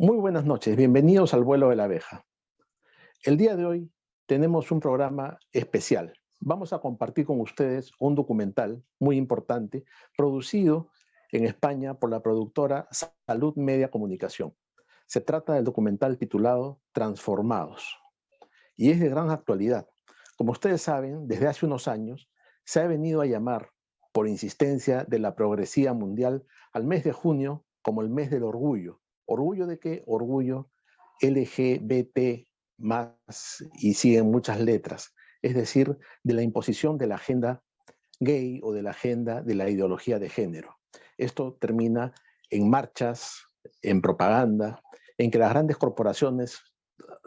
Muy buenas noches, bienvenidos al vuelo de la abeja. El día de hoy tenemos un programa especial. Vamos a compartir con ustedes un documental muy importante producido en España por la productora Salud Media Comunicación. Se trata del documental titulado Transformados y es de gran actualidad. Como ustedes saben, desde hace unos años se ha venido a llamar, por insistencia de la progresía mundial, al mes de junio como el mes del orgullo. ¿Orgullo de qué? Orgullo LGBT más y siguen muchas letras. Es decir, de la imposición de la agenda gay o de la agenda de la ideología de género. Esto termina en marchas, en propaganda, en que las grandes corporaciones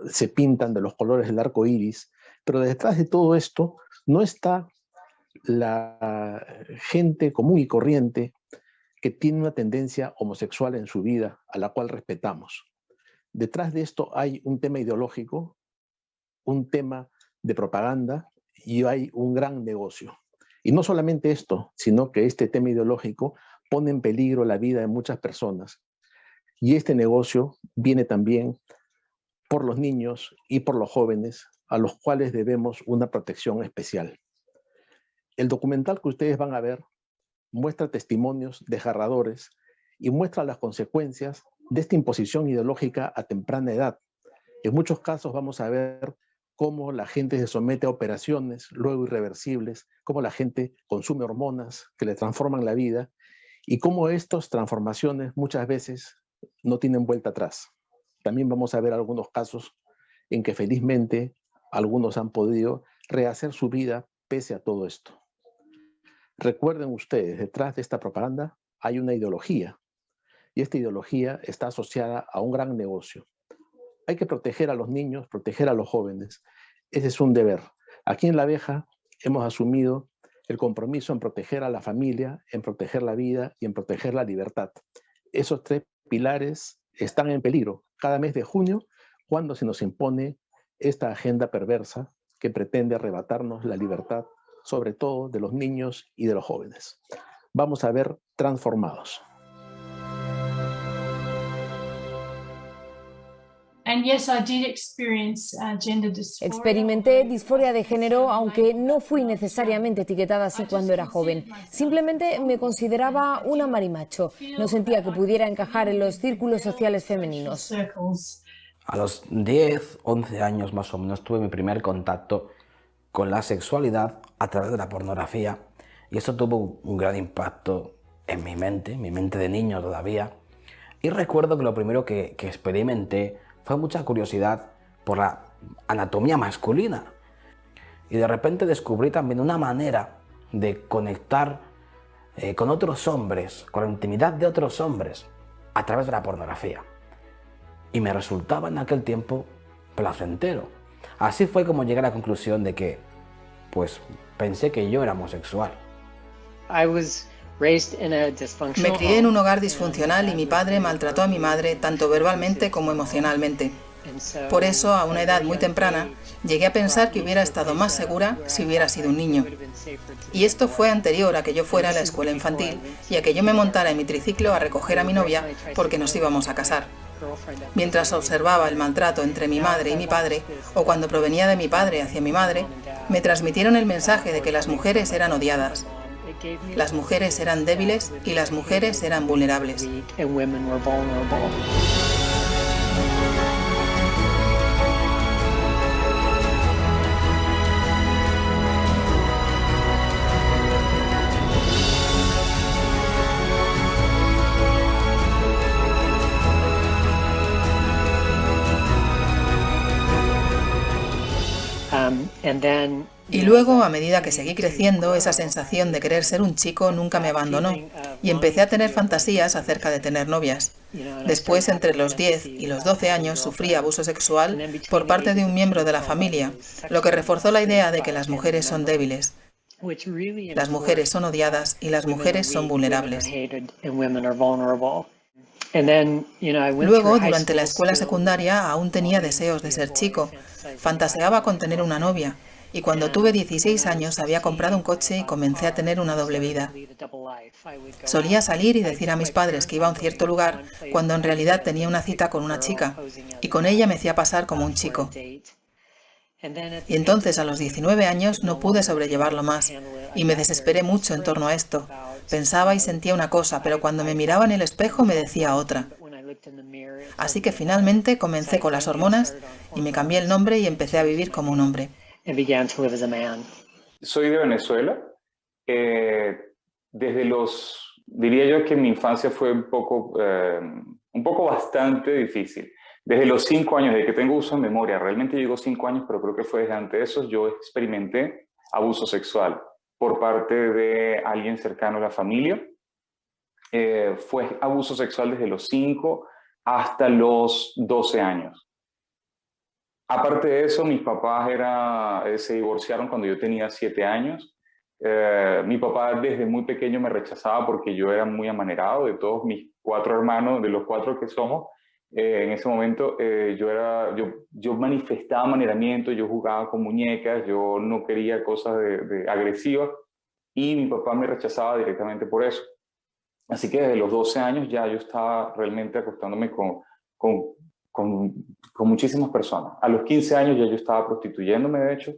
se pintan de los colores del arco iris, pero detrás de todo esto no está la gente común y corriente que tiene una tendencia homosexual en su vida, a la cual respetamos. Detrás de esto hay un tema ideológico, un tema de propaganda y hay un gran negocio. Y no solamente esto, sino que este tema ideológico pone en peligro la vida de muchas personas. Y este negocio viene también por los niños y por los jóvenes, a los cuales debemos una protección especial. El documental que ustedes van a ver muestra testimonios desgarradores y muestra las consecuencias de esta imposición ideológica a temprana edad. En muchos casos vamos a ver cómo la gente se somete a operaciones luego irreversibles, cómo la gente consume hormonas que le transforman la vida y cómo estas transformaciones muchas veces no tienen vuelta atrás. También vamos a ver algunos casos en que felizmente algunos han podido rehacer su vida pese a todo esto. Recuerden ustedes, detrás de esta propaganda hay una ideología y esta ideología está asociada a un gran negocio. Hay que proteger a los niños, proteger a los jóvenes. Ese es un deber. Aquí en La Abeja hemos asumido el compromiso en proteger a la familia, en proteger la vida y en proteger la libertad. Esos tres pilares están en peligro cada mes de junio cuando se nos impone esta agenda perversa que pretende arrebatarnos la libertad, sobre todo de los niños y de los jóvenes. Vamos a ver Transformados. Experimenté disforia de género, aunque no fui necesariamente etiquetada así cuando era joven. Simplemente me consideraba una marimacho. No sentía que pudiera encajar en los círculos sociales femeninos. A los 10, 11 años más o menos tuve mi primer contacto con la sexualidad a través de la pornografía y esto tuvo un gran impacto en mi mente de niño todavía. Y recuerdo que lo primero que experimenté fue mucha curiosidad por la anatomía masculina. Y de repente descubrí también una manera de conectar con otros hombres, con la intimidad de otros hombres, a través de la pornografía. Y me resultaba en aquel tiempo placentero. Así fue como llegué a la conclusión de que, pues, pensé que yo era homosexual. Me crié en un hogar disfuncional y mi padre maltrató a mi madre tanto verbalmente como emocionalmente. Por eso, a una edad muy temprana, llegué a pensar que hubiera estado más segura si hubiera sido un niño. Y esto fue anterior a que yo fuera a la escuela infantil y a que yo me montara en mi triciclo a recoger a mi novia porque nos íbamos a casar. Mientras observaba el maltrato entre mi madre y mi padre, o cuando provenía de mi padre hacia mi madre, me transmitieron el mensaje de que las mujeres eran odiadas. Las mujeres eran débiles y las mujeres eran vulnerables. Y luego, a medida que seguí creciendo, esa sensación de querer ser un chico nunca me abandonó y empecé a tener fantasías acerca de tener novias. Después, entre los 10 y los 12 años, sufrí abuso sexual por parte de un miembro de la familia, lo que reforzó la idea de que las mujeres son débiles. Las mujeres son odiadas y las mujeres son vulnerables. Luego, durante la escuela secundaria, aún tenía deseos de ser chico. Fantaseaba con tener una novia. Y cuando tuve 16 años había comprado un coche y comencé a tener una doble vida. Solía salir y decir a mis padres que iba a un cierto lugar cuando en realidad tenía una cita con una chica y con ella me hacía pasar como un chico. Y entonces a los 19 años no pude sobrellevarlo más y me desesperé mucho en torno a esto. Pensaba y sentía una cosa, pero cuando me miraba en el espejo me decía otra. Así que finalmente comencé con las hormonas y me cambié el nombre y empecé a vivir como un hombre. Soy de Venezuela. Diría yo que mi infancia fue un poco bastante difícil. Desde los 5 años, desde que tengo uso de memoria, realmente llegó 5 años, pero creo que fue desde antes de eso, yo experimenté abuso sexual por parte de alguien cercano a la familia. Fue abuso sexual desde los 5 hasta los 12 años. Aparte de eso, mis papás se divorciaron cuando yo tenía 7 años. Mi papá desde muy pequeño me rechazaba porque yo era muy amanerado. De todos mis 4 hermanos, de los 4 que somos, en ese momento yo manifestaba amaneramiento, yo jugaba con muñecas, yo no quería cosas agresivas y mi papá me rechazaba directamente por eso. Así que desde los 12 años ya yo estaba realmente acostándome con muchísimas personas. A los 15 años ya yo estaba prostituyéndome, de hecho,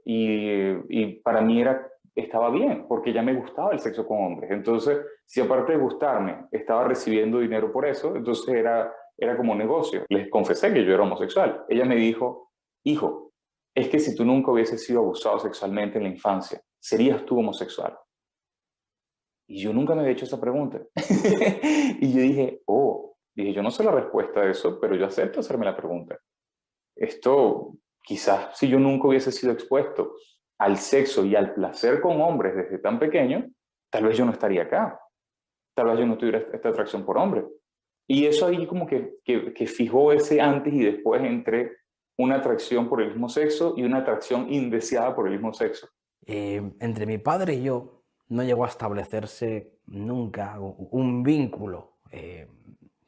y para mí estaba bien, porque ya me gustaba el sexo con hombres. Entonces, si aparte de gustarme, estaba recibiendo dinero por eso, entonces era como un negocio. Les confesé que yo era homosexual. Ella me dijo, hijo, es que si tú nunca hubieses sido abusado sexualmente en la infancia, ¿serías tú homosexual? Y yo nunca me había hecho esa pregunta. Y yo dije, yo no sé la respuesta a eso, pero yo acepto hacerme la pregunta. Esto, quizás si yo nunca hubiese sido expuesto al sexo y al placer con hombres desde tan pequeño, tal vez yo no estaría acá. Tal vez yo no tuviera esta atracción por hombres. Y eso ahí como que fijó ese antes y después entre una atracción por el mismo sexo y una atracción indeseada por el mismo sexo. Entre mi padre y yo no llegó a establecerse nunca un vínculo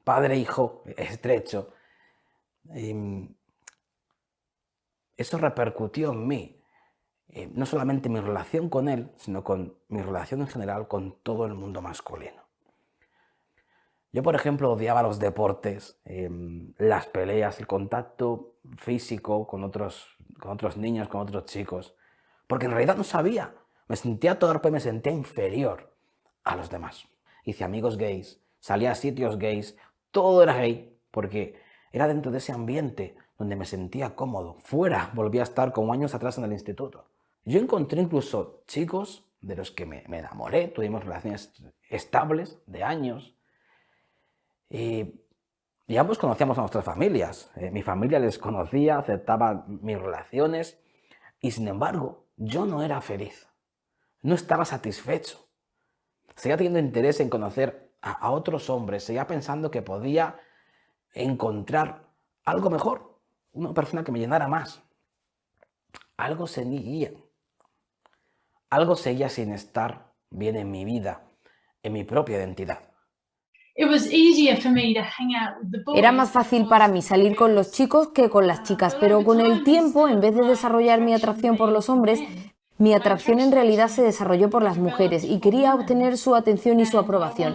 padre-hijo estrecho. Eso repercutió en mí, no solamente en mi relación con él, sino con mi relación en general con todo el mundo masculino. Yo, por ejemplo, odiaba los deportes, las peleas, el contacto físico con otros niños, con otros chicos, porque en realidad no sabía. Me sentía torpe, me sentía inferior a los demás. Hice amigos gays, salía a sitios gays, todo era gay, porque era dentro de ese ambiente donde me sentía cómodo. Fuera volví a estar como años atrás en el instituto. Yo encontré incluso chicos de los que me enamoré, tuvimos relaciones estables de años, y ambos conocíamos a nuestras familias. Mi familia les conocía, aceptaba mis relaciones, y sin embargo, yo no era feliz. No estaba satisfecho. Seguía teniendo interés en conocer a otros hombres, seguía pensando que podía encontrar algo mejor, una persona que me llenara más. Algo seguía sin estar bien en mi vida, en mi propia identidad. Era más fácil para mí salir con los chicos que con las chicas, pero con el tiempo, en vez de desarrollar mi atracción por los hombres, mi atracción en realidad se desarrolló por las mujeres y quería obtener su atención y su aprobación.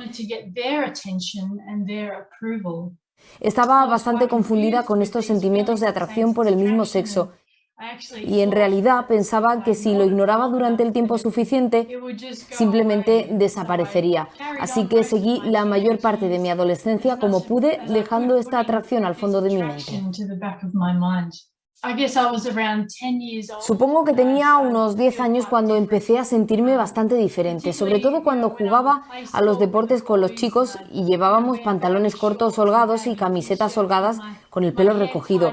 Estaba bastante confundida con estos sentimientos de atracción por el mismo sexo y en realidad pensaba que si lo ignoraba durante el tiempo suficiente, simplemente desaparecería. Así que seguí la mayor parte de mi adolescencia como pude, dejando esta atracción al fondo de mi mente. Supongo que tenía unos 10 años cuando empecé a sentirme bastante diferente, sobre todo cuando jugaba a los deportes con los chicos y llevábamos pantalones cortos holgados y camisetas holgadas con el pelo recogido.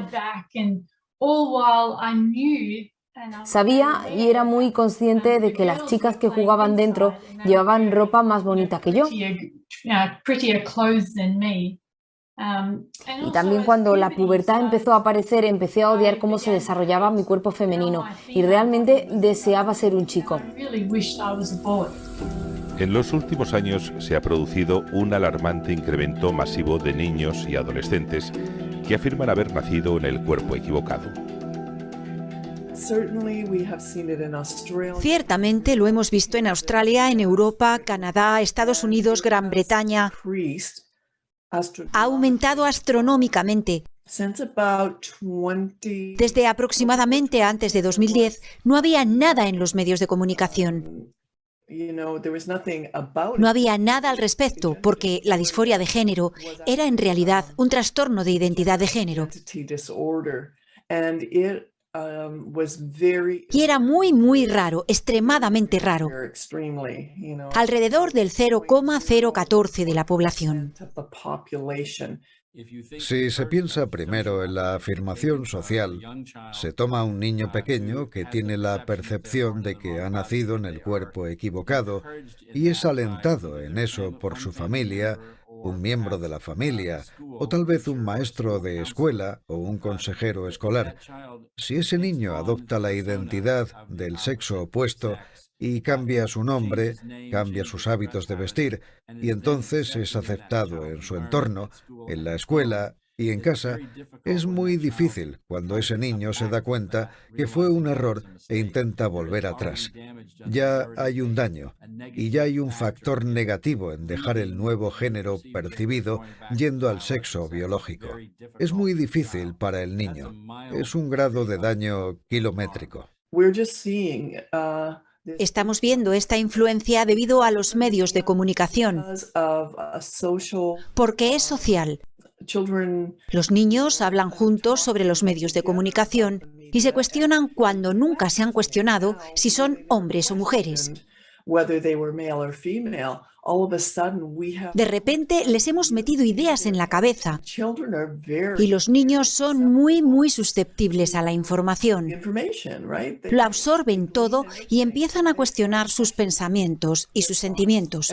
Sabía y era muy consciente de que las chicas que jugaban dentro llevaban ropa más bonita que yo. Y también cuando la pubertad empezó a aparecer, empecé a odiar cómo se desarrollaba mi cuerpo femenino y realmente deseaba ser un chico. En los últimos años se ha producido un alarmante incremento masivo de niños y adolescentes que afirman haber nacido en el cuerpo equivocado. Ciertamente lo hemos visto en Australia, en Europa, Canadá, Estados Unidos, Gran Bretaña. Ha aumentado astronómicamente. Desde aproximadamente antes de 2010 no había nada en los medios de comunicación. No había nada al respecto, porque la disforia de género era en realidad un trastorno de identidad de género. Y era muy raro, extremadamente raro. Alrededor del 0,014 de la población. Si se piensa primero en la afirmación social, se toma a un niño pequeño que tiene la percepción de que ha nacido en el cuerpo equivocado y es alentado en eso por su familia, un miembro de la familia, o tal vez un maestro de escuela o un consejero escolar. Si ese niño adopta la identidad del sexo opuesto y cambia su nombre, cambia sus hábitos de vestir, y entonces es aceptado en su entorno, en la escuela y en casa, es muy difícil cuando ese niño se da cuenta que fue un error e intenta volver atrás. Ya hay un daño, y ya hay un factor negativo en dejar el nuevo género percibido yendo al sexo biológico. Es muy difícil para el niño. Es un grado de daño kilométrico. Estamos viendo esta influencia debido a los medios de comunicación, porque es social. Los niños hablan juntos sobre los medios de comunicación y se cuestionan cuando nunca se han cuestionado si son hombres o mujeres. De repente les hemos metido ideas en la cabeza y los niños son muy susceptibles a la información. Lo absorben todo y empiezan a cuestionar sus pensamientos y sus sentimientos.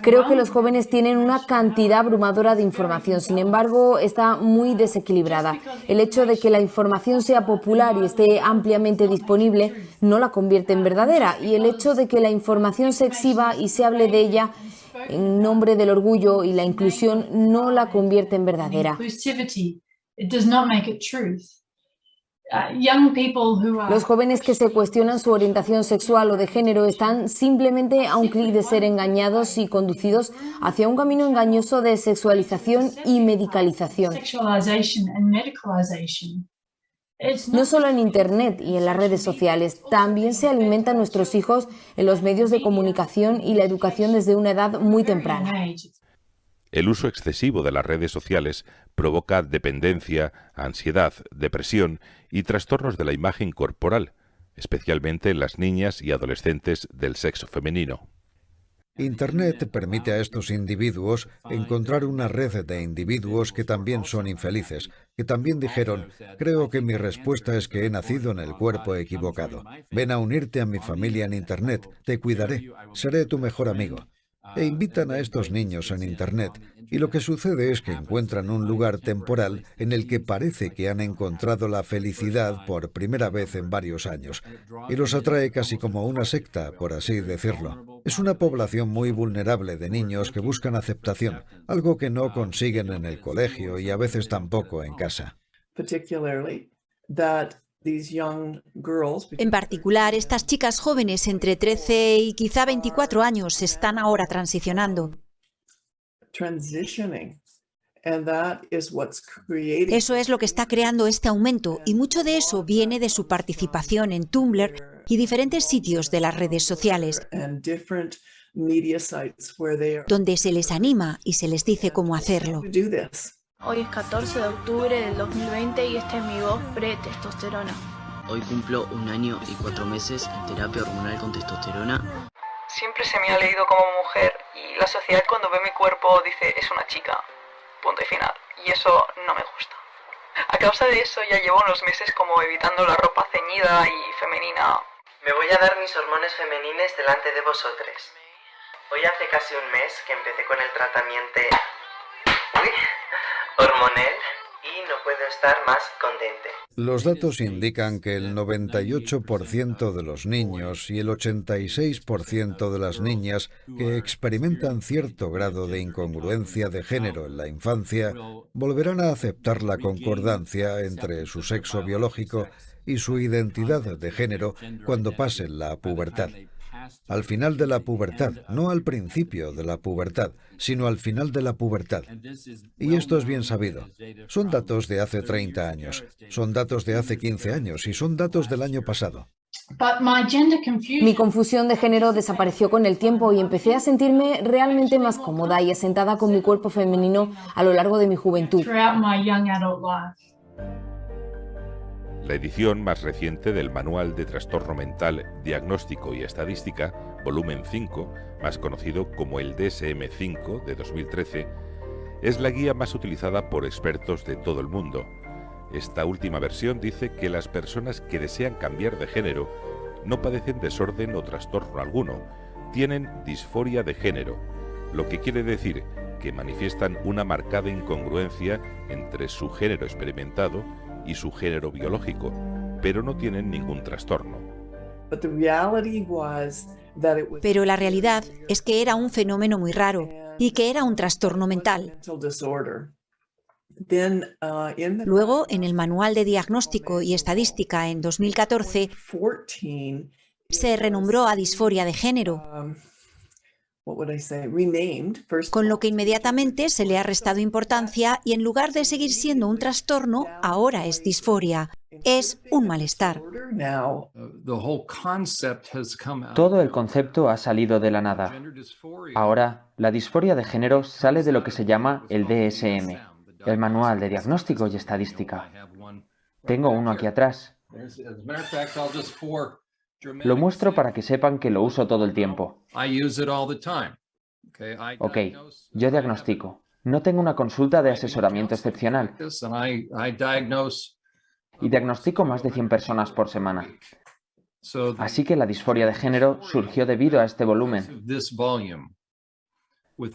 Creo que los jóvenes tienen una cantidad abrumadora de información, sin embargo, está muy desequilibrada. El hecho de que la información sea popular y esté ampliamente disponible no la convierte en verdadera, y el hecho de que la información se exhiba y se hable de ella en nombre del orgullo y la inclusión no la convierte en verdadera. Los jóvenes que se cuestionan su orientación sexual o de género están simplemente a un clic de ser engañados y conducidos hacia un camino engañoso de sexualización y medicalización. No solo en Internet y en las redes sociales, también se alimentan nuestros hijos en los medios de comunicación y la educación desde una edad muy temprana. El uso excesivo de las redes sociales provoca dependencia, ansiedad, depresión y trastornos de la imagen corporal, especialmente en las niñas y adolescentes del sexo femenino. Internet permite a estos individuos encontrar una red de individuos que también son infelices, que también dijeron, creo que mi respuesta es que he nacido en el cuerpo equivocado. Ven a unirte a mi familia en Internet, te cuidaré, seré tu mejor amigo. E invitan a estos niños en Internet, y lo que sucede es que encuentran un lugar temporal en el que parece que han encontrado la felicidad por primera vez en varios años, y los atrae casi como una secta, por así decirlo. Es una población muy vulnerable de niños que buscan aceptación, algo que no consiguen en el colegio y a veces tampoco en casa. En particular, estas chicas jóvenes entre 13 y quizá 24 años están ahora transicionando. Eso es lo que está creando este aumento, y mucho de eso viene de su participación en Tumblr y diferentes sitios de las redes sociales, donde se les anima y se les dice cómo hacerlo. Hoy es 14 de octubre del 2020 y esta es mi voz pre-testosterona. Hoy cumplo 1 año y 4 meses en terapia hormonal con testosterona. Siempre se me ha leído como mujer y la sociedad cuando ve mi cuerpo dice es una chica. punto y final. Y eso no me gusta. A causa de eso ya llevo unos meses como evitando la ropa ceñida y femenina. Me voy a dar mis hormonas femenines delante de vosotros. Hoy hace casi un mes que empecé con el tratamiento hormonal y no puedo estar más contente. Los datos indican que el 98% de los niños y el 86% de las niñas que experimentan cierto grado de incongruencia de género en la infancia volverán a aceptar la concordancia entre su sexo biológico y su identidad de género cuando pasen la pubertad. Al final de la pubertad, no al principio de la pubertad, sino al final de la pubertad. Y esto es bien sabido. Son datos de hace 30 años, son datos de hace 15 años y son datos del año pasado. Mi confusión de género desapareció con el tiempo y empecé a sentirme realmente más cómoda y asentada con mi cuerpo femenino a lo largo de mi juventud. La edición más reciente del Manual de Trastorno Mental, Diagnóstico y Estadística, volumen 5, más conocido como el DSM-5 de 2013, es la guía más utilizada por expertos de todo el mundo. Esta última versión dice que las personas que desean cambiar de género no padecen desorden o trastorno alguno, tienen disforia de género, lo que quiere decir que manifiestan una marcada incongruencia entre su género experimentado y su género biológico, pero no tienen ningún trastorno. Pero la realidad es que era un fenómeno muy raro y que era un trastorno mental. Luego, en el Manual de Diagnóstico y Estadística en 2014, se renombró a disforia de género, con lo que inmediatamente se le ha restado importancia y en lugar de seguir siendo un trastorno, ahora es disforia. Es un malestar. Todo el concepto ha salido de la nada. Ahora, la disforia de género sale de lo que se llama el DSM, el Manual de Diagnóstico y Estadística. Tengo uno aquí atrás. Lo muestro para que sepan que lo uso todo el tiempo. Ok, yo diagnostico. No tengo una consulta de asesoramiento excepcional. Y diagnostico más de 100 personas por semana. Así que la disforia de género surgió debido a este volumen.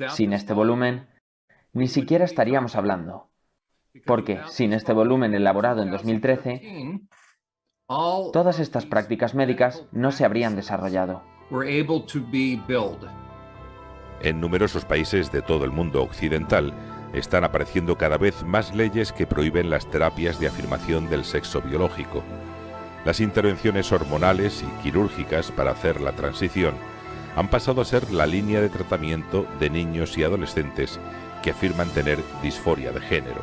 Sin este volumen, ni siquiera estaríamos hablando. Porque sin este volumen elaborado en 2013, todas estas prácticas médicas no se habrían desarrollado. En numerosos países de todo el mundo occidental están apareciendo cada vez más leyes que prohíben las terapias de afirmación del sexo biológico. Las intervenciones hormonales y quirúrgicas para hacer la transición han pasado a ser la línea de tratamiento de niños y adolescentes que afirman tener disforia de género.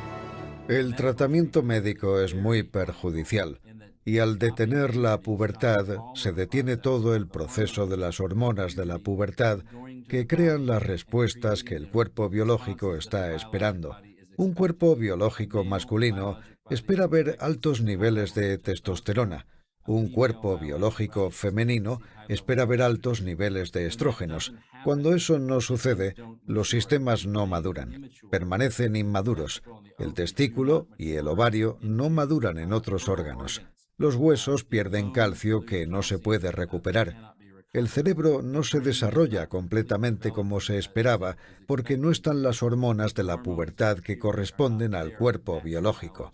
El tratamiento médico es muy perjudicial. Y al detener la pubertad, se detiene todo el proceso de las hormonas de la pubertad que crean las respuestas que el cuerpo biológico está esperando. Un cuerpo biológico masculino espera ver altos niveles de testosterona. Un cuerpo biológico femenino espera ver altos niveles de estrógenos. Cuando eso no sucede, los sistemas no maduran, permanecen inmaduros. El testículo y el ovario no maduran en otros órganos. Los huesos pierden calcio que no se puede recuperar. El cerebro no se desarrolla completamente como se esperaba porque no están las hormonas de la pubertad que corresponden al cuerpo biológico.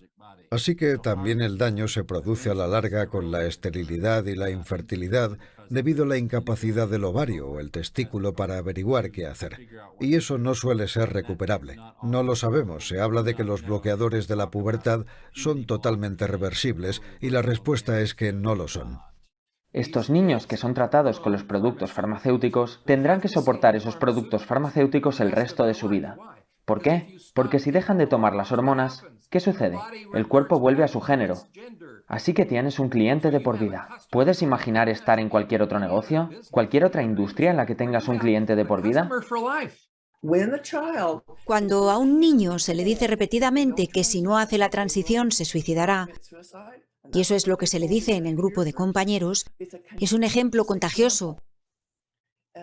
Así que también el daño se produce a la larga con la esterilidad y la infertilidad debido a la incapacidad del ovario o el testículo para averiguar qué hacer. Y eso no suele ser recuperable. No lo sabemos. Se habla de que los bloqueadores de la pubertad son totalmente reversibles y la respuesta es que no lo son. Estos niños que son tratados con los productos farmacéuticos tendrán que soportar esos productos farmacéuticos el resto de su vida. ¿Por qué? Porque si dejan de tomar las hormonas, ¿qué sucede? El cuerpo vuelve a su género. Así que tienes un cliente de por vida. ¿Puedes imaginar estar en cualquier otro negocio? ¿Cualquier otra industria en la que tengas un cliente de por vida? Cuando a un niño se le dice repetidamente que si no hace la transición se suicidará, y eso es lo que se le dice en el grupo de compañeros, es un ejemplo contagioso.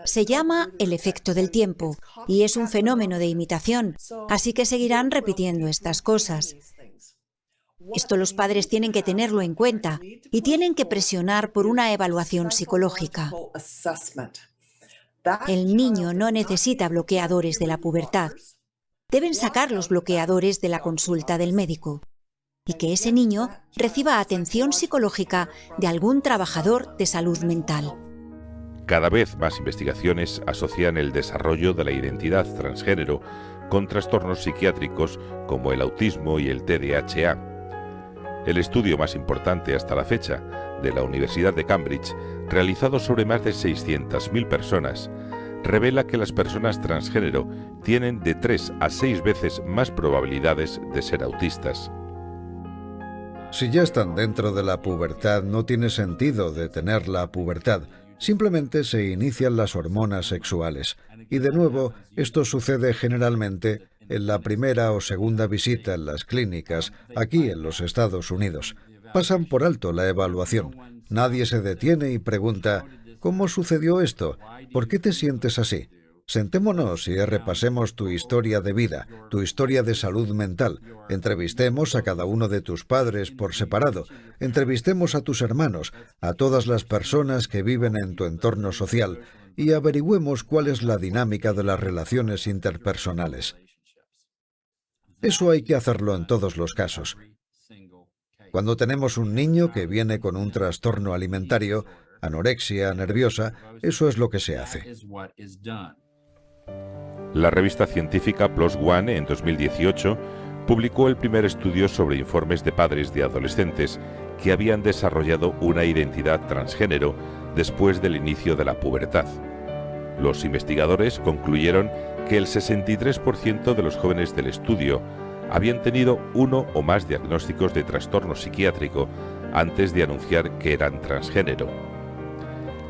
Se llama el efecto del tiempo y es un fenómeno de imitación, así que seguirán repitiendo estas cosas. Esto los padres tienen que tenerlo en cuenta y tienen que presionar por una evaluación psicológica. El niño no necesita bloqueadores de la pubertad. Deben sacar los bloqueadores de la consulta del médico y que ese niño reciba atención psicológica de algún trabajador de salud mental. Cada vez más investigaciones asocian el desarrollo de la identidad transgénero con trastornos psiquiátricos como el autismo y el TDAH. El estudio más importante hasta la fecha, de la Universidad de Cambridge, realizado sobre más de 600.000 personas, revela que las personas transgénero tienen de 3 a 6 veces más probabilidades de ser autistas. Si ya están dentro de la pubertad, no tiene sentido detener la pubertad. Simplemente se inician las hormonas sexuales. Y de nuevo, esto sucede generalmente en la primera o segunda visita en las clínicas, aquí en los Estados Unidos. Pasan por alto la evaluación. Nadie se detiene y pregunta, ¿cómo sucedió esto? ¿Por qué te sientes así? Sentémonos y repasemos tu historia de vida, tu historia de salud mental. Entrevistemos a cada uno de tus padres por separado. Entrevistemos a tus hermanos, a todas las personas que viven en tu entorno social y averigüemos cuál es la dinámica de las relaciones interpersonales. Eso hay que hacerlo en todos los casos. Cuando tenemos un niño que viene con un trastorno alimentario, anorexia nerviosa, eso es lo que se hace. La revista científica PLOS ONE en 2018 publicó el primer estudio sobre informes de padres de adolescentes que habían desarrollado una identidad transgénero después del inicio de la pubertad. Los investigadores concluyeron que el 63% de los jóvenes del estudio habían tenido uno o más diagnósticos de trastorno psiquiátrico antes de anunciar que eran transgénero.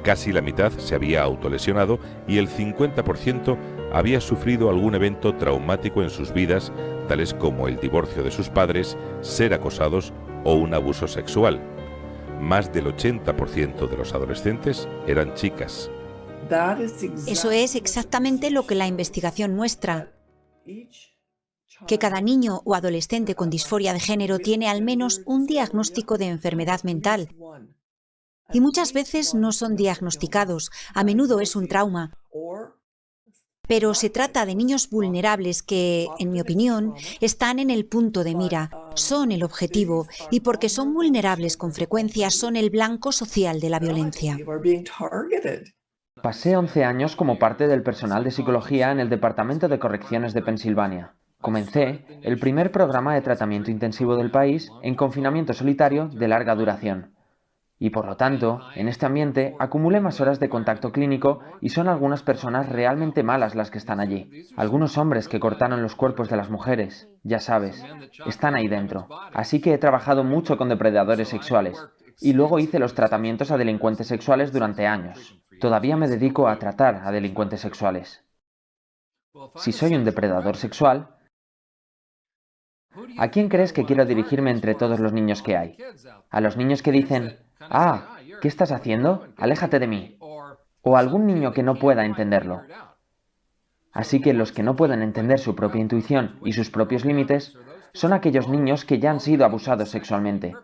Casi la mitad se había autolesionado y el 50% había sufrido algún evento traumático en sus vidas, tales como el divorcio de sus padres, ser acosados o un abuso sexual. Más del 80% de los adolescentes eran chicas. Eso es exactamente lo que la investigación muestra. Que cada niño o adolescente con disforia de género tiene al menos un diagnóstico de enfermedad mental. Y muchas veces no son diagnosticados, a menudo es un trauma. Pero se trata de niños vulnerables que, en mi opinión, están en el punto de mira, son el objetivo y porque son vulnerables con frecuencia son el blanco social de la violencia. Pasé 11 años como parte del personal de psicología en el Departamento de Correcciones de Pensilvania. Comencé el primer programa de tratamiento intensivo del país en confinamiento solitario de larga duración. Y por lo tanto, en este ambiente acumulé más horas de contacto clínico y son algunas personas realmente malas las que están allí. Algunos hombres que cortaron los cuerpos de las mujeres, ya sabes, están ahí dentro. Así que he trabajado mucho con depredadores sexuales y luego hice los tratamientos a delincuentes sexuales durante años. Todavía me dedico a tratar a delincuentes sexuales. Si soy un depredador sexual, ¿a quién crees que quiero dirigirme entre todos los niños que hay? ¿A los niños que dicen, ah, ¿qué estás haciendo? Aléjate de mí. O a algún niño que no pueda entenderlo. Así que los que no pueden entender su propia intuición y sus propios límites son aquellos niños que ya han sido abusados sexualmente.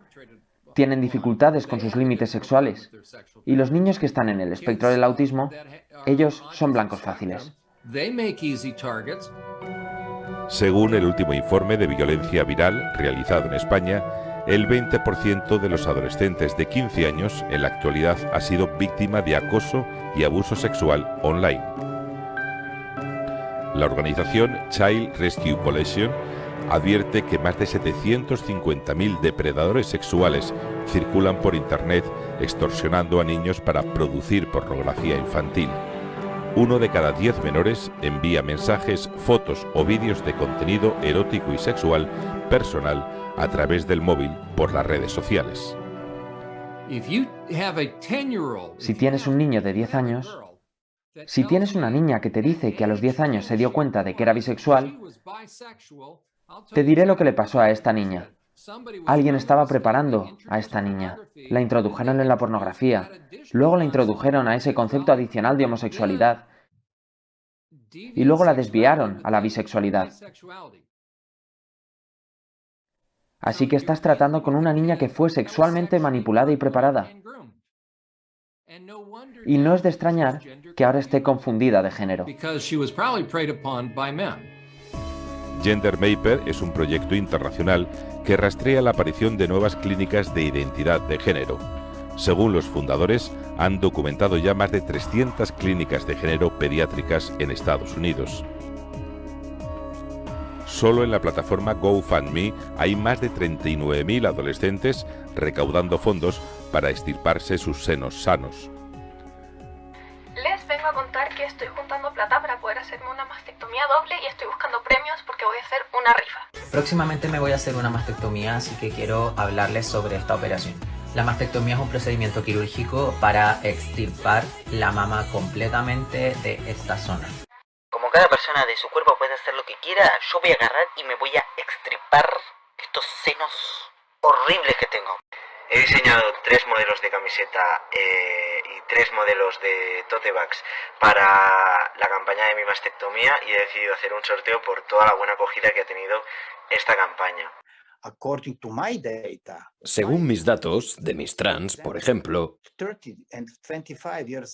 Tienen dificultades con sus límites sexuales. Y los niños que están en el espectro del autismo, ellos son blancos fáciles. Según el último informe de violencia viral realizado en España, el 20% de los adolescentes de 15 años en la actualidad ha sido víctima de acoso y abuso sexual online. La organización Child Rescue Coalition advierte que más de 750.000 depredadores sexuales circulan por Internet extorsionando a niños para producir pornografía infantil. 1 de cada 10 menores envía mensajes, fotos o vídeos de contenido erótico y sexual personal a través del móvil por las redes sociales. Si tienes un niño de 10 años, si tienes una niña que te dice que a los 10 años se dio cuenta de que era bisexual, te diré lo que le pasó a esta niña. Alguien estaba preparando a esta niña. La introdujeron en la pornografía. Luego la introdujeron a ese concepto adicional de homosexualidad. Y luego la desviaron a la bisexualidad. Así que estás tratando con una niña que fue sexualmente manipulada y preparada. Y no es de extrañar que ahora esté confundida de género. Gender Mapper es un proyecto internacional que rastrea la aparición de nuevas clínicas de identidad de género. Según los fundadores, han documentado ya más de 300 clínicas de género pediátricas en Estados Unidos. Solo en la plataforma GoFundMe hay más de 39.000 adolescentes recaudando fondos para extirparse sus senos sanos. Les vengo a contar que estoy juntando plata para poder hacerme una mastectomía doble y estoy buscando premios porque voy a hacer una rifa. Próximamente me voy a hacer una mastectomía, así que quiero hablarles sobre esta operación. La mastectomía es un procedimiento quirúrgico para extirpar la mama completamente de esta zona. Como cada persona de su cuerpo puede hacer lo que quiera, yo voy a agarrar y me voy a extirpar estos senos horribles que tengo. He diseñado 3 modelos de camiseta y 3 modelos de tote bags para la campaña de mi mastectomía y he decidido hacer un sorteo por toda la buena acogida que ha tenido esta campaña. Según mis datos, de mis trans, por ejemplo,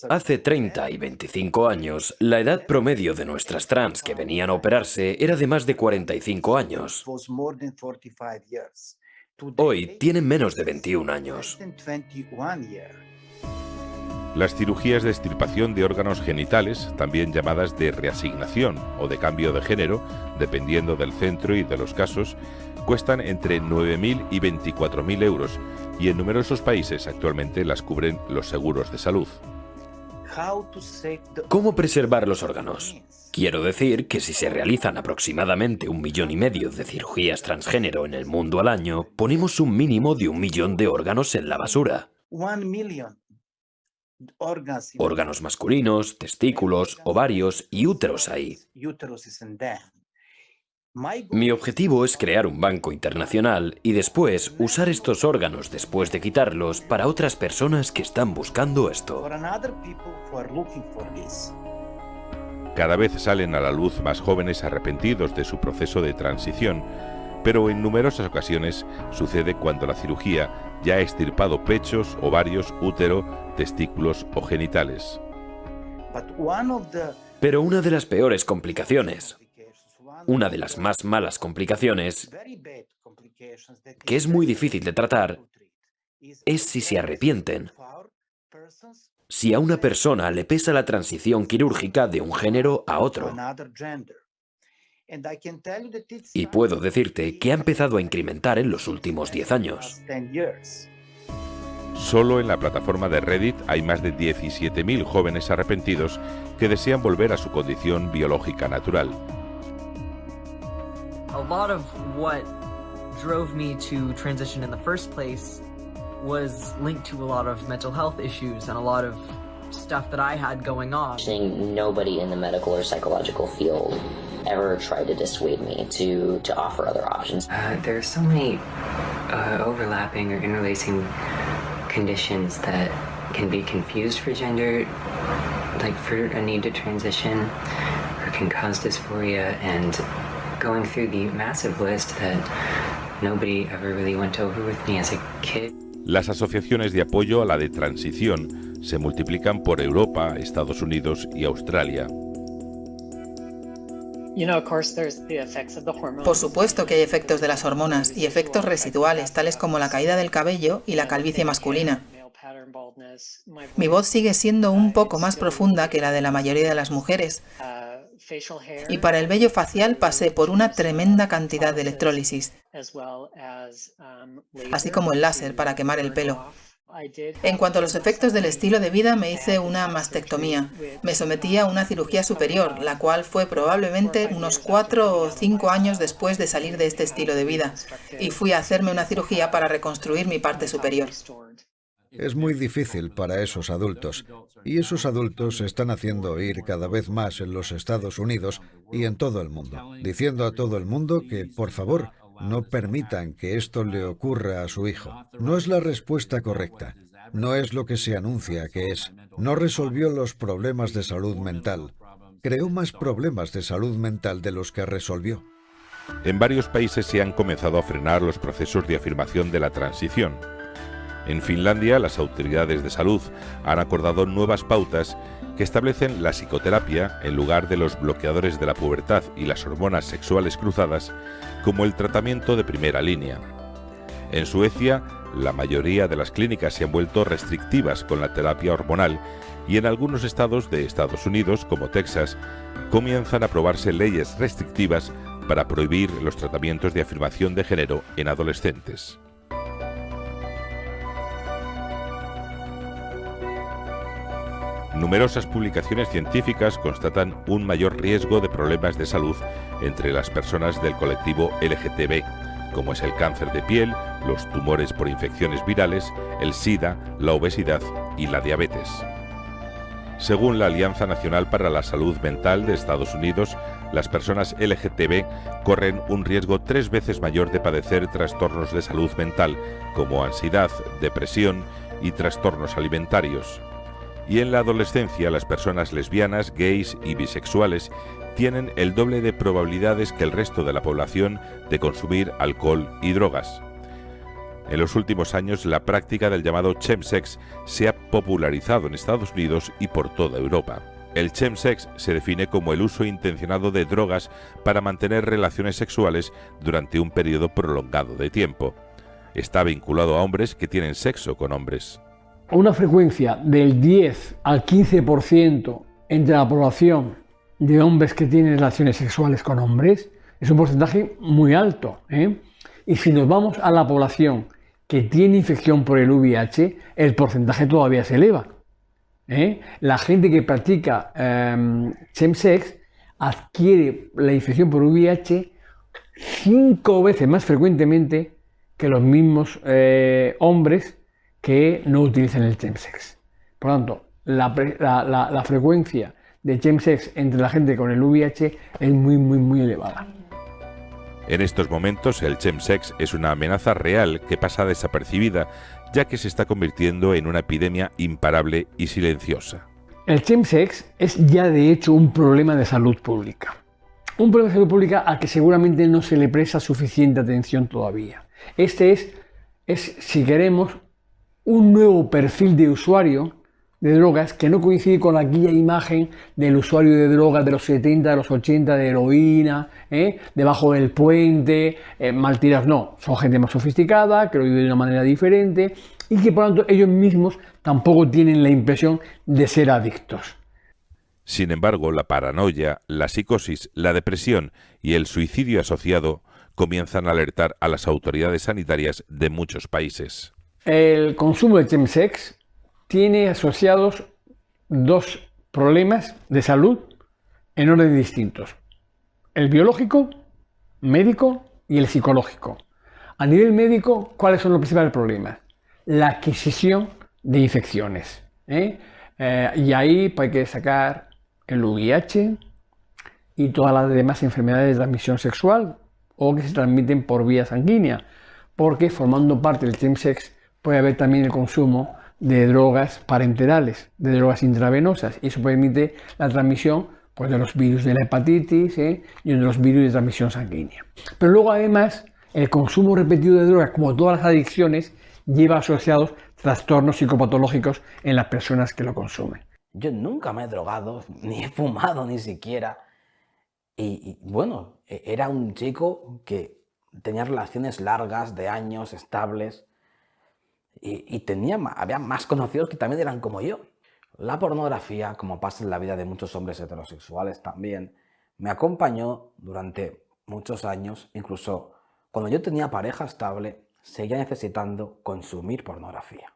hace 30 y 25 años, la edad promedio de nuestras trans que venían a operarse era de más de 45 años. Hoy tienen menos de 21 años. Las cirugías de extirpación de órganos genitales, también llamadas de reasignación o de cambio de género, dependiendo del centro y de los casos, cuestan entre 9.000 y 24.000 euros y en numerosos países actualmente las cubren los seguros de salud. ¿Cómo preservar los órganos? Quiero decir que si se realizan aproximadamente 1,5 millones de cirugías transgénero en el mundo al año, ponemos un mínimo de 1 millón de órganos en la basura. Órganos masculinos, testículos, ovarios y úteros ahí. Mi objetivo es crear un banco internacional y después usar estos órganos después de quitarlos para otras personas que están buscando esto. Cada vez salen a la luz más jóvenes arrepentidos de su proceso de transición, pero en numerosas ocasiones sucede cuando la cirugía ya ha extirpado pechos, ovarios, útero, testículos o genitales. Pero una de las peores complicaciones, una de las más malas complicaciones, que es muy difícil de tratar, es si se arrepienten. Si a una persona le pesa la transición quirúrgica de un género a otro. Y puedo decirte que ha empezado a incrementar en los últimos 10 años. Solo en la plataforma de Reddit hay más de 17.000 jóvenes arrepentidos que desean volver a su condición biológica natural. A lot of what drove me to transition in the first place was linked to a lot of mental health issues and a lot of stuff that I had going on. Nobody in the medical or psychological field ever tried to dissuade me to offer other options. There are so many overlapping or interlacing conditions that can be confused for gender, like for a need to transition, or can cause dysphoria, and going through the massive list that nobody ever really went over with me as a kid. Las asociaciones de apoyo a la de transición se multiplican por Europa, Estados Unidos y Australia. Por supuesto que hay efectos de las hormonas y efectos residuales, tales como la caída del cabello y la calvicie masculina. Mi voz sigue siendo un poco más profunda que la de la mayoría de las mujeres. Y para el vello facial pasé por una tremenda cantidad de electrólisis, así como el láser para quemar el pelo. En cuanto a los efectos del estilo de vida, me hice una mastectomía. Me sometí a una cirugía superior, la cual fue probablemente unos 4 o 5 años después de salir de este estilo de vida, y fui a hacerme una cirugía para reconstruir mi parte superior. Es muy difícil para esos adultos, y esos adultos se están haciendo oír cada vez más en los Estados Unidos y en todo el mundo, diciendo a todo el mundo que, por favor, no permitan que esto le ocurra a su hijo. No es la respuesta correcta. No es lo que se anuncia que es. No resolvió los problemas de salud mental. Creó más problemas de salud mental de los que resolvió. En varios países se han comenzado a frenar los procesos de afirmación de la transición. En Finlandia, las autoridades de salud han acordado nuevas pautas que establecen la psicoterapia, en lugar de los bloqueadores de la pubertad y las hormonas sexuales cruzadas, como el tratamiento de primera línea. En Suecia, la mayoría de las clínicas se han vuelto restrictivas con la terapia hormonal y en algunos estados de Estados Unidos, como Texas, comienzan a aprobarse leyes restrictivas para prohibir los tratamientos de afirmación de género en adolescentes. Numerosas publicaciones científicas constatan un mayor riesgo de problemas de salud entre las personas del colectivo LGTB, como es el cáncer de piel, los tumores por infecciones virales, el SIDA, la obesidad y la diabetes. Según la Alianza Nacional para la Salud Mental de Estados Unidos, las personas LGTB corren un riesgo 3 veces mayor de padecer trastornos de salud mental, como ansiedad, depresión y trastornos alimentarios. Y en la adolescencia, las personas lesbianas, gays y bisexuales tienen el doble de probabilidades que el resto de la población de consumir alcohol y drogas. En los últimos años, la práctica del llamado chemsex se ha popularizado en Estados Unidos y por toda Europa. El chemsex se define como el uso intencionado de drogas para mantener relaciones sexuales durante un periodo prolongado de tiempo. Está vinculado a hombres que tienen sexo con hombres. Una frecuencia del 10 al 15% entre la población de hombres que tienen relaciones sexuales con hombres es un porcentaje muy alto, Y si nos vamos a la población que tiene infección por el VIH, el porcentaje todavía se eleva. La gente que practica chemsex adquiere la infección por VIH 5 veces más frecuentemente que los mismos hombres que no utilizan el chemsex. Por lo tanto, la frecuencia de chemsex entre la gente con el VIH es muy elevada. En estos momentos, el chemsex es una amenaza real que pasa desapercibida, ya que se está convirtiendo en una epidemia imparable y silenciosa. El chemsex es ya de hecho un problema de salud pública. Un problema de salud pública al que seguramente no se le presta suficiente atención todavía. Este es, si queremos, un nuevo perfil de usuario de drogas que no coincide con aquella imagen del usuario de drogas de los 70, de los 80, de heroína, debajo del puente, mal tirados. No, son gente más sofisticada, que lo vive de una manera diferente y que por lo tanto ellos mismos tampoco tienen la impresión de ser adictos. Sin embargo, la paranoia, la psicosis, la depresión y el suicidio asociado comienzan a alertar a las autoridades sanitarias de muchos países. El consumo de chemsex tiene asociados 2 problemas de salud en orden distintos. El biológico, médico y el psicológico. A nivel médico, ¿cuáles son los principales problemas? La adquisición de infecciones. Y ahí hay que sacar el VIH y todas las demás enfermedades de transmisión sexual o que se transmiten por vía sanguínea, porque formando parte del chemsex puede haber también el consumo de drogas parenterales, de drogas intravenosas, y eso permite la transmisión de los virus de la hepatitis y de los virus de transmisión sanguínea. Pero luego además el consumo repetido de drogas, como todas las adicciones, lleva asociados trastornos psicopatológicos en las personas que lo consumen. Yo nunca me he drogado, ni he fumado ni siquiera. Y bueno, era un chico que tenía relaciones largas, de años, estables. Y había más conocidos que también eran como yo. La pornografía, como pasa en la vida de muchos hombres heterosexuales también, me acompañó durante muchos años. Incluso cuando yo tenía pareja estable, seguía necesitando consumir pornografía.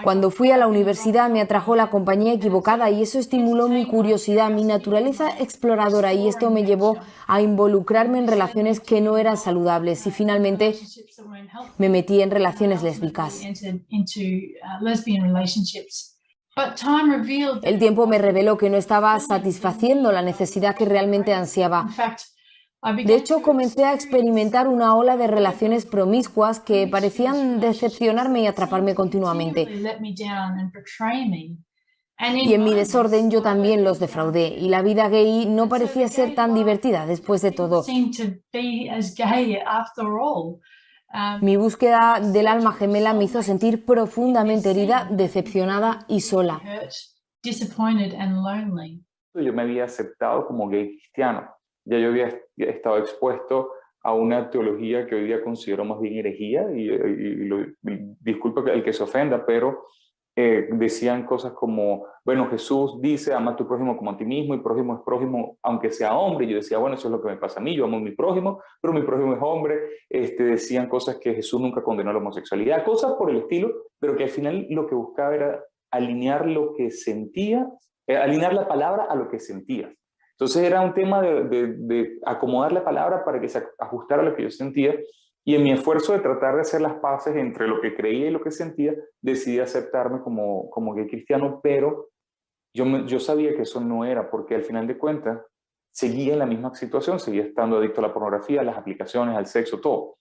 Cuando fui a la universidad me atrajo la compañía equivocada y eso estimuló mi curiosidad, mi naturaleza exploradora, y esto me llevó a involucrarme en relaciones que no eran saludables y finalmente me metí en relaciones lésbicas. El tiempo me reveló que no estaba satisfaciendo la necesidad que realmente ansiaba. De hecho, comencé a experimentar una ola de relaciones promiscuas que parecían decepcionarme y atraparme continuamente. Y en mi desorden yo también los defraudé, y la vida gay no parecía ser tan divertida después de todo. Mi búsqueda del alma gemela me hizo sentir profundamente herida, decepcionada y sola. Yo me había aceptado como gay cristiano. Ya yo había estado expuesto a una teología que hoy día considero más bien herejía, disculpa el que se ofenda, pero decían cosas como, bueno, Jesús dice, ama a tu prójimo como a ti mismo, y prójimo es prójimo aunque sea hombre. Y yo decía, bueno, eso es lo que me pasa a mí, yo amo a mi prójimo, pero mi prójimo es hombre. Decían cosas que Jesús nunca condenó la homosexualidad, cosas por el estilo, pero que al final lo que buscaba era alinear lo que sentía, alinear la palabra a lo que sentía. Entonces era un tema de acomodar la palabra para que se ajustara a lo que yo sentía, y en mi esfuerzo de tratar de hacer las paces entre lo que creía y lo que sentía, decidí aceptarme como gay cristiano, pero yo sabía que eso no era, porque al final de cuentas seguía en la misma situación, seguía estando adicto a la pornografía, a las aplicaciones, al sexo, todo.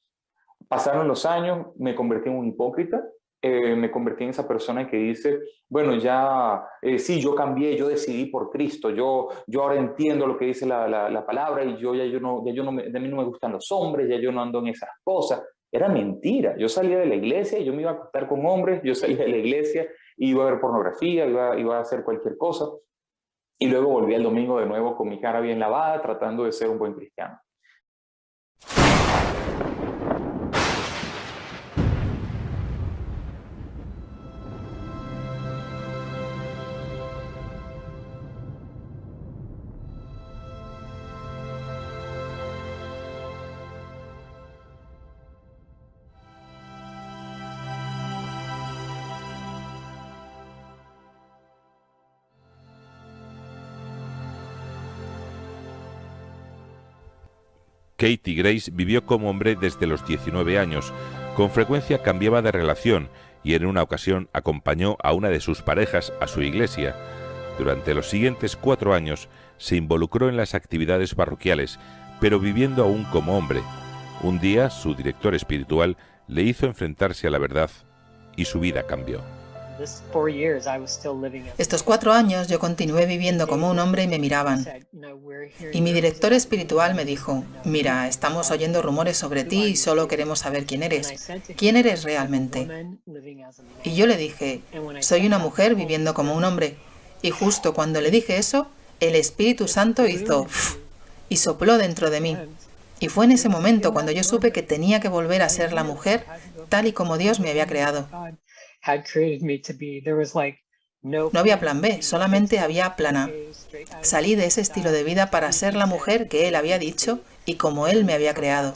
Pasaron los años, me convertí en un hipócrita, me convertí en esa persona que dice, bueno, ya, sí, yo cambié, yo decidí por Cristo, yo ahora entiendo lo que dice la palabra, y de mí no me gustan los hombres, ya yo no ando en esas cosas. Era mentira. Yo salía de la iglesia y yo me iba a acostar con hombres, yo salía de la iglesia y iba a ver pornografía, iba a hacer cualquier cosa, y luego volví el domingo de nuevo con mi cara bien lavada, tratando de ser un buen cristiano. Katie Grace vivió como hombre desde los 19 años. Con frecuencia cambiaba de relación y en una ocasión acompañó a una de sus parejas a su iglesia. Durante los siguientes 4 años se involucró en las actividades parroquiales, pero viviendo aún como hombre. Un día su director espiritual le hizo enfrentarse a la verdad y su vida cambió. Estos 4 años yo continué viviendo como un hombre y me miraban. Y mi director espiritual me dijo, mira, estamos oyendo rumores sobre ti y solo queremos saber quién eres. ¿Quién eres realmente? Y yo le dije, soy una mujer viviendo como un hombre. Y justo cuando le dije eso, el Espíritu Santo hizo y sopló dentro de mí. Y fue en ese momento cuando yo supe que tenía que volver a ser la mujer tal y como Dios me había creado. No había plan B, solamente había plan A. Salí de ese estilo de vida para ser la mujer que Él había dicho y como Él me había creado.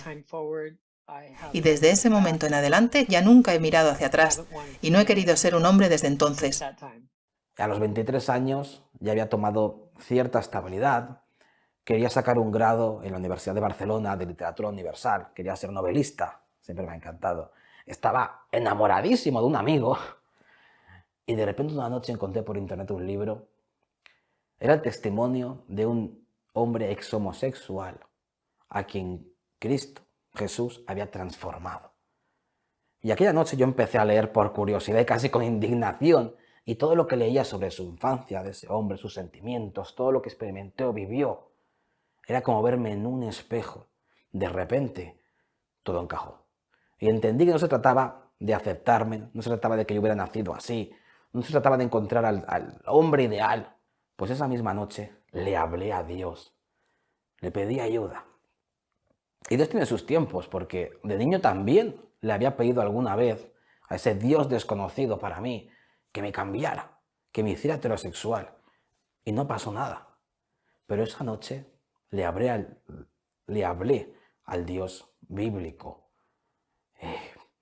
Y desde ese momento en adelante ya nunca he mirado hacia atrás y no he querido ser un hombre desde entonces. A los 23 años ya había tomado cierta estabilidad, quería sacar un grado en la Universidad de Barcelona de Literatura Universal, quería ser novelista, siempre me ha encantado. Estaba enamoradísimo de un amigo y de repente una noche encontré por internet un libro. Era el testimonio de un hombre exhomosexual a quien Cristo, Jesús, había transformado. Y aquella noche yo empecé a leer por curiosidad y casi con indignación, y todo lo que leía sobre su infancia de ese hombre, sus sentimientos, todo lo que experimentó, vivió, era como verme en un espejo. De repente, todo encajó. Y entendí que no se trataba de aceptarme, no se trataba de que yo hubiera nacido así, no se trataba de encontrar al hombre ideal. Pues esa misma noche le hablé a Dios, le pedí ayuda. Y Dios tiene sus tiempos, porque de niño también le había pedido alguna vez a ese Dios desconocido para mí que me cambiara, que me hiciera heterosexual. Y no pasó nada. Pero esa noche le hablé al Dios bíblico,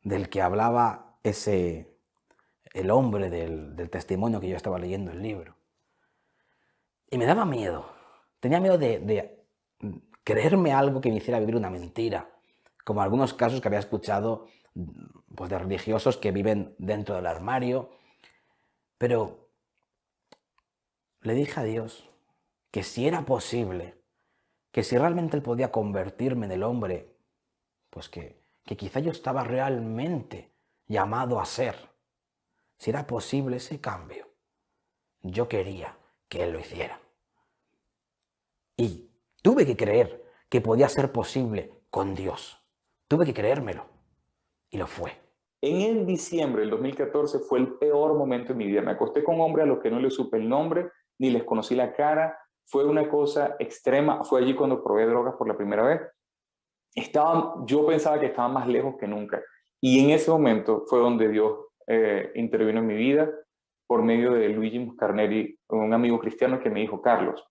del que hablaba el hombre del testimonio que yo estaba leyendo el libro. Y me daba miedo. Tenía miedo de creerme algo que me hiciera vivir una mentira, como algunos casos que había escuchado pues, de religiosos que viven dentro del armario. Pero le dije a Dios que si era posible que si realmente Él podía convertirme en el hombre, pues que quizá yo estaba realmente llamado a ser. Si era posible ese cambio, yo quería que Él lo hiciera. Y tuve que creer que podía ser posible con Dios. Tuve que creérmelo. Y lo fue. En el diciembre del 2014 fue el peor momento de mi vida. Me acosté con hombres a los que no les supe el nombre, ni les conocí la cara. Fue una cosa extrema. Fue allí cuando probé drogas por la primera vez. Yo pensaba que estaba más lejos que nunca. Y en ese momento fue donde Dios intervino en mi vida por medio de Luigi Muscarneri, un amigo cristiano que me dijo: Carlos,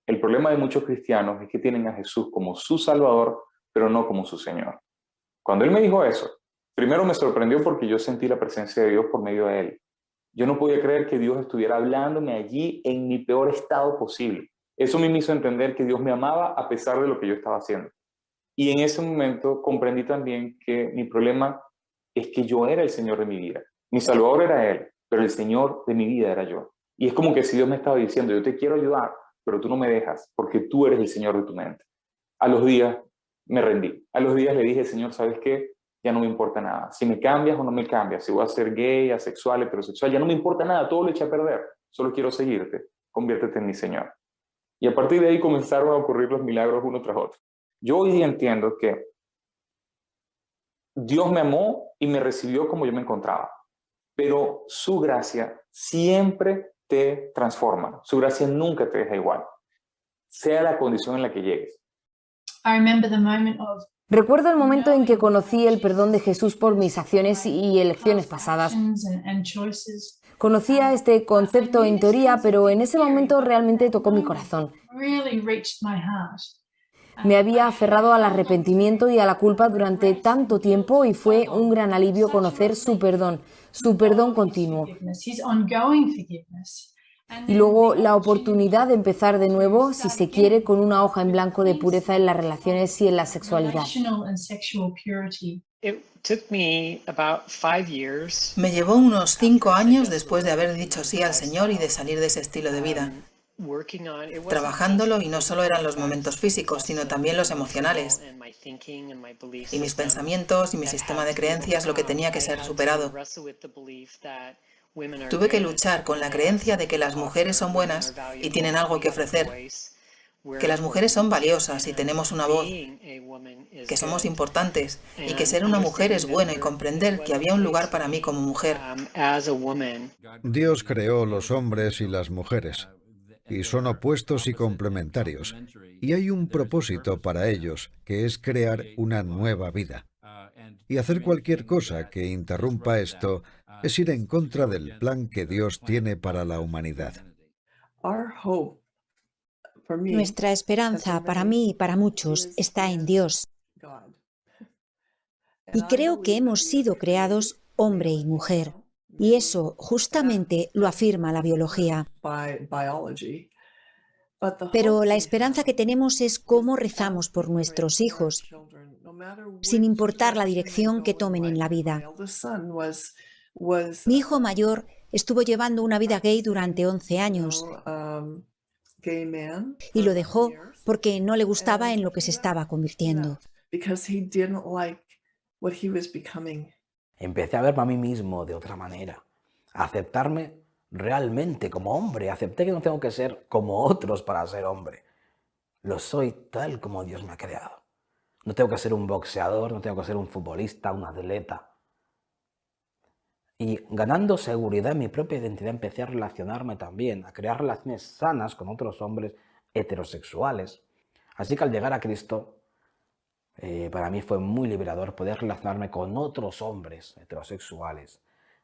el problema de muchos cristianos es que tienen a Jesús como su Salvador, pero no como su Señor. Cuando él me dijo eso, primero me sorprendió porque yo sentí la presencia de Dios por medio de él. Yo no podía creer que Dios estuviera hablándome allí en mi peor estado posible. Eso me hizo entender que Dios me amaba a pesar de lo que yo estaba haciendo. Y en ese momento comprendí también que mi problema es que yo era el Señor de mi vida. Mi Salvador era Él, pero el Señor de mi vida era yo. Y es como que si Dios me estaba diciendo: yo te quiero ayudar, pero tú no me dejas porque tú eres el Señor de tu mente. A los días me rendí. A los días le dije: Señor, ¿sabes qué? Ya no me importa nada. Si me cambias o no me cambias, si voy a ser gay, asexual, heterosexual, ya no me importa nada, todo lo eché a perder. Solo quiero seguirte. Conviértete en mi Señor. Y a partir de ahí comenzaron a ocurrir los milagros uno tras otro. Yo hoy día entiendo que Dios me amó y me recibió como yo me encontraba. Pero su gracia siempre te transforma. Su gracia nunca te deja igual, sea la condición en la que llegues. Recuerdo el momento en que conocí el perdón de Jesús por mis acciones y elecciones pasadas. Conocía este concepto en teoría, pero en ese momento realmente tocó mi corazón. Me había aferrado al arrepentimiento y a la culpa durante tanto tiempo y fue un gran alivio conocer su perdón continuo. Y luego la oportunidad de empezar de nuevo, si se quiere, con una hoja en blanco de pureza en las relaciones y en la sexualidad. Me llevó unos 5 años después de haber dicho sí al Señor y de salir de ese estilo de vida. Trabajándolo, y no solo eran los momentos físicos, sino también los emocionales. Y mis pensamientos y mi sistema de creencias, lo que tenía que ser superado. Tuve que luchar con la creencia de que las mujeres son buenas y tienen algo que ofrecer, que las mujeres son valiosas y tenemos una voz, que somos importantes y que ser una mujer es bueno, y comprender que había un lugar para mí como mujer. Dios creó los hombres y las mujeres, y son opuestos y complementarios, y hay un propósito para ellos, que es crear una nueva vida. Y hacer cualquier cosa que interrumpa esto es ir en contra del plan que Dios tiene para la humanidad. Nuestra esperanza, para mí y para muchos, está en Dios. Y creo que hemos sido creados hombre y mujer. Y eso justamente lo afirma la biología. Pero la esperanza que tenemos es cómo rezamos por nuestros hijos, sin importar la dirección que tomen en la vida. Mi hijo mayor estuvo llevando una vida gay durante 11 años y lo dejó porque no le gustaba en lo que se estaba convirtiendo. Empecé a verme a mí mismo de otra manera, a aceptarme realmente como hombre. Acepté que no tengo que ser como otros para ser hombre. Lo soy tal como Dios me ha creado. No tengo que ser un boxeador, no tengo que ser un futbolista, un atleta. Y ganando seguridad en mi propia identidad, empecé a relacionarme también, a crear relaciones sanas con otros hombres heterosexuales. Así que al llegar a Cristo, para mí fue muy liberador poder relacionarme con otros hombres heterosexuales,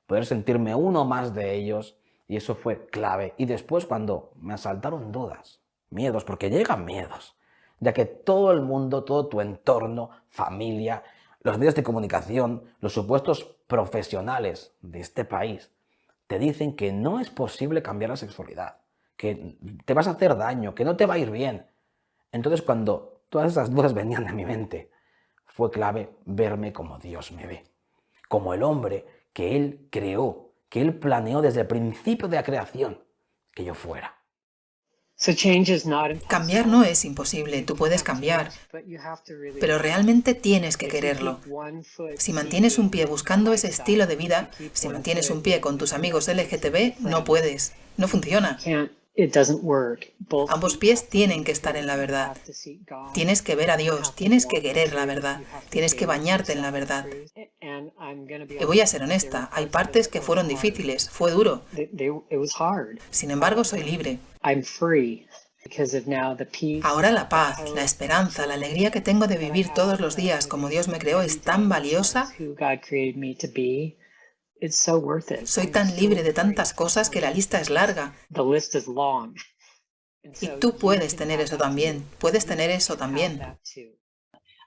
poder sentirme uno más de ellos, y eso fue clave. Y después, cuando me asaltaron dudas, miedos, porque llegan miedos, ya que todo el mundo, todo tu entorno, familia, los medios de comunicación, los supuestos profesionales de este país, te dicen que no es posible cambiar la sexualidad, que te vas a hacer daño, que no te va a ir bien. Entonces, cuando todas esas dudas venían de mi mente, fue clave verme como Dios me ve, como el hombre que Él creó, que Él planeó desde el principio de la creación que yo fuera. Cambiar no es imposible, tú puedes cambiar, pero realmente tienes que quererlo. Si mantienes un pie buscando ese estilo de vida, si mantienes un pie con tus amigos LGTB, no puedes, no funciona. Ambos pies tienen que estar en la verdad. Tienes que ver a Dios, tienes que querer la verdad, tienes que bañarte en la verdad. Y voy a ser honesta, hay partes que fueron difíciles, fue duro. Sin embargo, soy libre. Ahora la paz, la esperanza, la alegría que tengo de vivir todos los días como Dios me creó es tan valiosa. Soy tan libre de tantas cosas que la lista es larga. Y tú puedes tener eso también. Puedes tener eso también.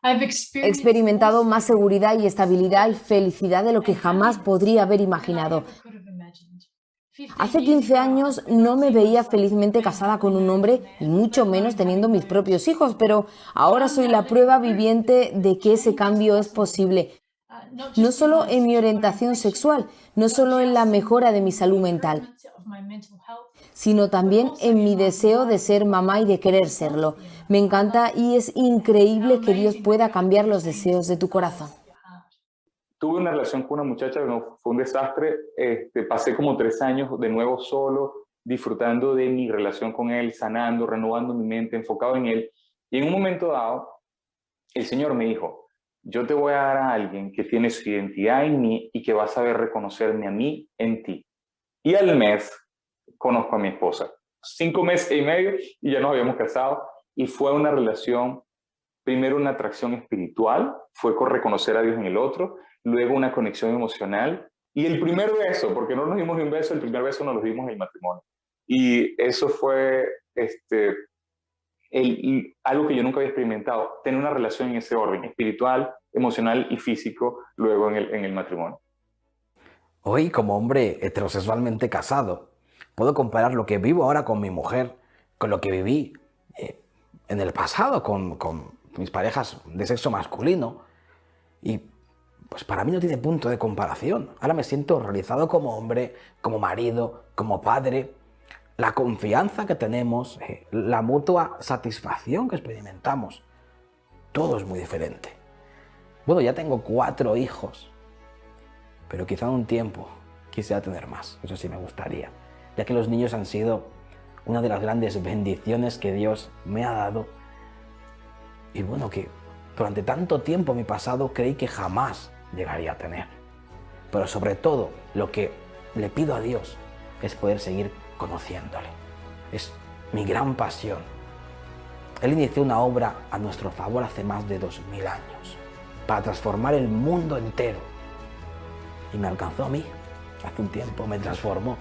He experimentado más seguridad y estabilidad y felicidad de lo que jamás podría haber imaginado. Hace 15 años no me veía felizmente casada con un hombre y mucho menos teniendo mis propios hijos, pero ahora soy la prueba viviente de que ese cambio es posible. No solo en mi orientación sexual, no solo en la mejora de mi salud mental, sino también en mi deseo de ser mamá y de querer serlo. Me encanta y es increíble que Dios pueda cambiar los deseos de tu corazón. Tuve una relación con una muchacha que no, fue un desastre. Pasé como 3 años de nuevo solo, disfrutando de mi relación con él, sanando, renovando mi mente, enfocado en él. Y en un momento dado, el Señor me dijo, yo te voy a dar a alguien que tiene su identidad en mí y que va a saber reconocerme a mí en ti. Y al mes conozco a mi esposa. 5 meses y medio y ya nos habíamos casado. Y fue una relación, primero una atracción espiritual, fue con reconocer a Dios en el otro, luego una conexión emocional. Y el primer beso, porque no nos dimos ni un beso, el primer beso nos lo dimos en el matrimonio. Y eso fue algo que yo nunca había experimentado, tener una relación en ese orden, espiritual, emocional y físico, luego en el matrimonio. Hoy, como hombre heterosexualmente casado, puedo comparar lo que vivo ahora con mi mujer, con lo que viví en el pasado con mis parejas de sexo masculino. Y pues para mí no tiene punto de comparación. Ahora me siento realizado como hombre, como marido, como padre. La confianza que tenemos, la mutua satisfacción que experimentamos, todo es muy diferente. Bueno, ya tengo 4 hijos, pero quizá en un tiempo quisiera tener más, eso sí me gustaría, ya que los niños han sido una de las grandes bendiciones que Dios me ha dado. Y bueno, que durante tanto tiempo en mi pasado creí que jamás llegaría a tener. Pero sobre todo, lo que le pido a Dios es poder seguir conociéndole. Es mi gran pasión. Él inició una obra a nuestro favor hace más de 2000 años para transformar el mundo entero. Y me alcanzó a mí. Hace un tiempo me transformó.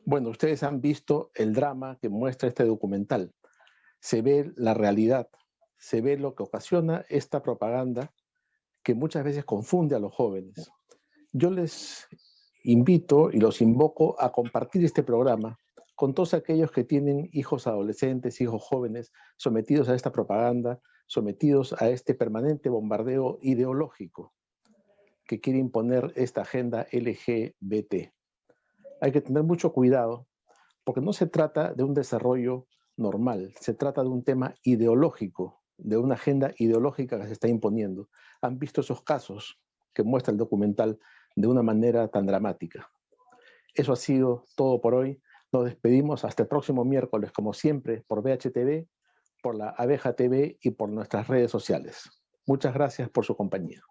Bueno, ustedes han visto el drama que muestra este documental. Se ve la realidad, se ve lo que ocasiona esta propaganda que muchas veces confunde a los jóvenes. Yo les invito y los invoco a compartir este programa con todos aquellos que tienen hijos adolescentes, hijos jóvenes, sometidos a esta propaganda, sometidos a este permanente bombardeo ideológico que quiere imponer esta agenda LGBT. Hay que tener mucho cuidado porque no se trata de un desarrollo normal, se trata de un tema ideológico, de una agenda ideológica que se está imponiendo. Han visto esos casos que muestra el documental de una manera tan dramática. Eso ha sido todo por hoy. Nos despedimos hasta el próximo miércoles, como siempre, por BHTV, por la Abeja TV y por nuestras redes sociales. Muchas gracias por su compañía.